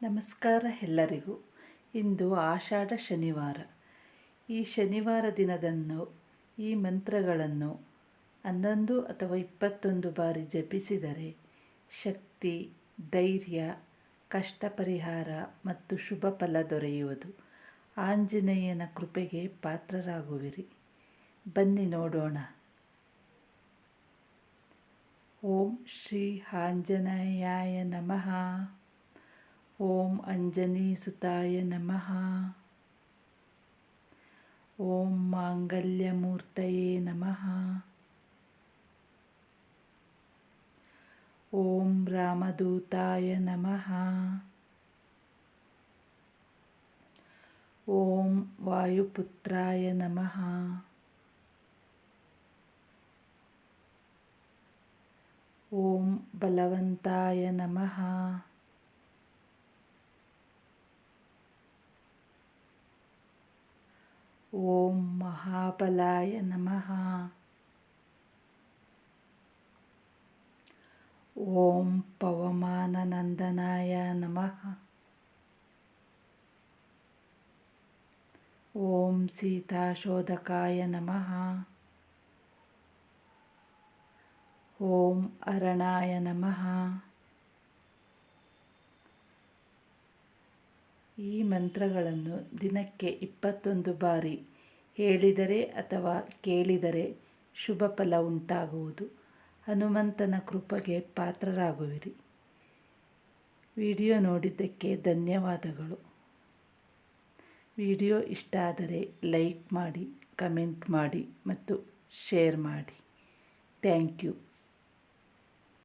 ನಮಸ್ಕಾರ ಎಲ್ಲರಿಗೂ. ಇಂದು ಆಷಾಢ ಶನಿವಾರ. ಈ ಶನಿವಾರ ದಿನದಂದು ಈ ಮಂತ್ರಗಳನ್ನು 11 ಅಥವಾ 21 ಬಾರಿ ಜಪಿಸಿದರೆ ಶಕ್ತಿ, ಧೈರ್ಯ, ಕಷ್ಟ ಪರಿಹಾರ ಮತ್ತು ಶುಭ ಫಲ ದೊರೆಯುವುದು. ಆಂಜನೇಯನ ಕೃಪೆಗೆ ಪಾತ್ರರಾಗುವಿರಿ. ಬನ್ನಿ ನೋಡೋಣ. ಓಂ ಶ್ರೀ ಆಂಜನೇಯಾಯ ನಮಃ. ಓಂ ಅಂಜನೀಸುತಾಯ ನಮಃ. ಓಂ ಮಾಂಗಲ್ಯಮೂರ್ತಯೇ ನಮಃ. ಓಂ ರಾಮದೂತಾಯ ನಮಃ. ಓಂ ವಾಯುಪುತ್ರಾಯ ನಮಃ. ಓಂ ಬಲವಂತಾಯ ನಮಃ. ಓಂ ಮಹಾಬಲಾಯ ನಮಃ. ಓಂ ಪವಮಾನನಂದನಾಯ ನಮಃ. ಓಂ ಸೀತಾಶೋಧಕಾಯ ನಮಃ. ಓಂ ಅರಣಾಯ ನಮಃ. ಈ ಮಂತ್ರಗಳನ್ನು ದಿನಕ್ಕೆ 21 ಬಾರಿ ಹೇಳಿದರೆ ಅಥವಾ ಕೇಳಿದರೆ ಶುಭ ಫಲ ಉಂಟಾಗುವುದು. ಹನುಮಂತನ ಕೃಪೆಗೆ ಪಾತ್ರರಾಗುವಿರಿ. ವಿಡಿಯೋ ನೋಡಿದ್ದಕ್ಕೆ ಧನ್ಯವಾದಗಳು. ವಿಡಿಯೋ ಇಷ್ಟ ಆದರೆ ಲೈಕ್ ಮಾಡಿ, ಕಮೆಂಟ್ ಮಾಡಿ ಮತ್ತು ಶೇರ್ ಮಾಡಿ. Thank you.